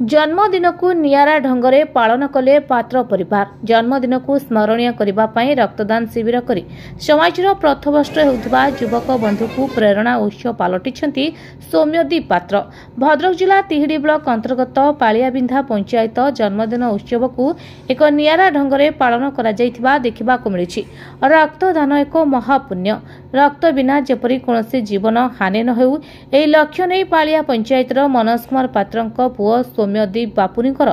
जन्मदिन को नियारा ढंगरे पालन कले पात्र परिवार। जन्मदिन को स्मरणीय करने रक्तदान शिविर करी समाजर प्रथवर्ष होउथबा युवक बंधु को प्रेरणा उत्स पलटिछंती सौम्यदीप पात्र। भद्रक जिला तिहिडी ब्लॉक अंतर्गत पालियाबिंधा पंचायत जन्मदिन उत्सव को एक नियारा ढंगरे पालन करा जायथिबा देखिबाको मिलिछि। रक्तदान एक महापुण्य। रक्त बिना जेपरी कोनोसी जीवन हानि न हेउ एही लक्ष्य नै पालिया पंचायतर मनोज कुमार पात्रंक पुओ सौम्यदीप बापुनीकर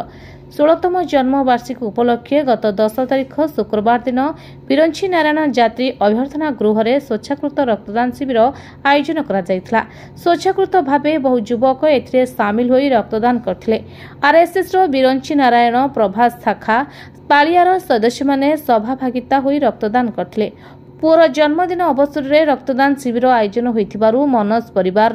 16तम जन्मवार्षिकी उपलक्षे गत 10 तारिख शुक्रवार दिन बिरंची नारायण जात्री अभ्यर्थना गृह में स्वेच्छाकृत रक्तदान शिविर आयोजन करा जायथिला। स्वेच्छाकृत भावे बहु युवक एथिरे सामिल होई रक्तदान करथिले। आरएसएस रो बिरंची नारायण प्रभास शाखा पालियार सदस्य माने सहभागिता होई रक्तदान करथिले। पुअर जन्मदिन अवसर में रक्तदान शिविर आयोजन होइथिबारु मनोज परिवार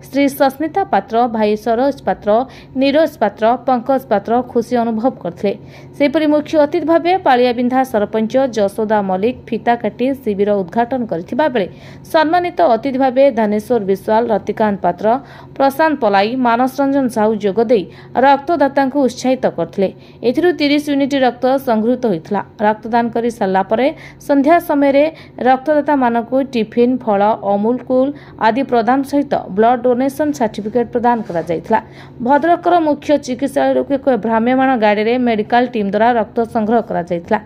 श्री सस्मिता पात्र, भाई सरोज पात्र, नीरज पात्र, पंकज पात्र खुशी अनुभव करथिले। सेपरि मुख्य अतिथि भावे पालियाबिंधा सरपंच जसोदा मलिक फीता काटी शिविर उद्घाटन करथिबा बेले सम्मानित अतिथि भावे धनेश्वर विश्वाल, रतिकांत पात्र, प्रशांत पलाई, मानस रंजन साहू जोगदे रक्तदाता को उत्साहित करथिले। एथिरु 30 यूनिट रक्त संगृहीत होइथिला। रक्तदान करि सारला परे संध्या समय रक्तदाता मानकु टिफिन, फल, अमूल कूल आदि प्रदान सहित ब्लड डोनेशन सर्टिफिकेट प्रदान करा जायथिला। भद्रकर मुख्य चिकित्सालय एक भ्राम्यमाण गाड़ी में मेडिकल टीम द्वारा रक्त संग्रह करा जायथिला।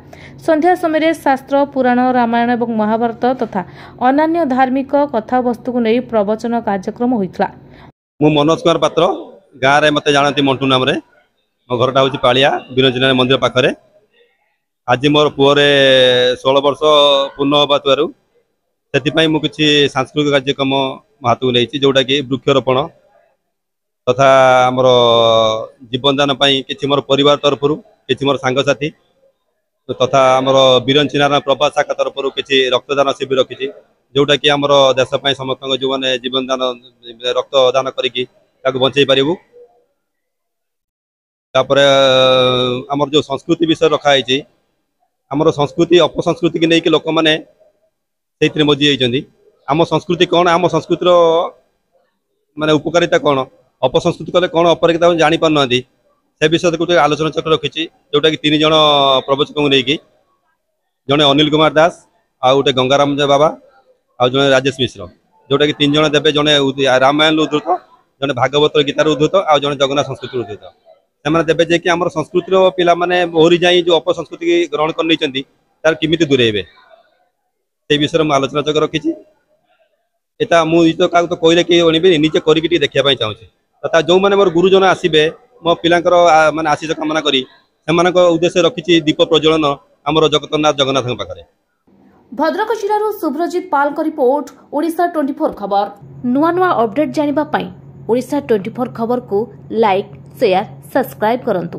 संध्या समय शास्त्र, पुराण, रामायण और महाभारत तथा अन्य धार्मिक कथावस्तु को नहीं प्रवचन कार्यक्रम होइथिला। मु मनोज कुमार पात्र गाँव में मत जानती मंटू नाम रे मो घरटा हूँ पालिया बिरंजन मंदिर पाखरे। आज मोर पुअरे 16 वर्ष पूर्ण होबार से मुझे सांस्कृतिक कार्यक्रम हाथ को नहीं जोटा कि वृक्षरोपण तथा आमर जीवनदान कि मोर परिवार तरफ कि मोर सांगसाथी तथा आमर बिरंची नारायण प्रभास शाखा तरफ कि रक्तदान शिविर रखी जोटा कि आमर देश समस्त जो मैंने जीवनदान रक्तदान करके बचाई पारू। आमर जो संस्कृति विषय रखाई आमर संस्कृति अपसंस्कृति की नहीं कि लोक मैंने से मजी होती आम संस्कृति कौन, आम संस्कृतिर माने उपकारिता कौन, अपसंस्कृति कले कौन अपरिकता जानी पार से विषय को आलोचना चक्र रखी जोटा कि 3 जन प्रवचक को लेकिन जड़े अनिल कुमार दास आ गोटे गंगाराम बाबा आ जड़े राजेश मिश्र जोटा कि 3 जन देवे जड़े रामायण उद्धृत, जड़े भागवत गीतार उद्धृत आ जड़े जगन्नाथ संस्कृति उद्धृत से देवे जे कि आम संस्कृतिर पिला माने ओहरी जाई जो अपसंस्कृति ग्रहण कर नहीं तार किमिति दूरेबे से विषय में आलोचना चक्र रखी। एटा मुझे तो कहले कि अणबे निजे करके देखा चाहूँगी तथा जो मैंने मोर गुरुजन आसबे मो पिलांकर माने आशीष कामना करी से उद्देश्य रखी दीप प्रज्वलन आमर जगन्नाथ पाखे। भद्रक जिलार शुभ्रजित पाल का रिपोर्ट, ओडिशा 24 खबर। नुआ नुआ अपडेट जानिबा पई ओडिशा 24 खबर को लाइक, शेयर, सब्सक्राइब करंतु।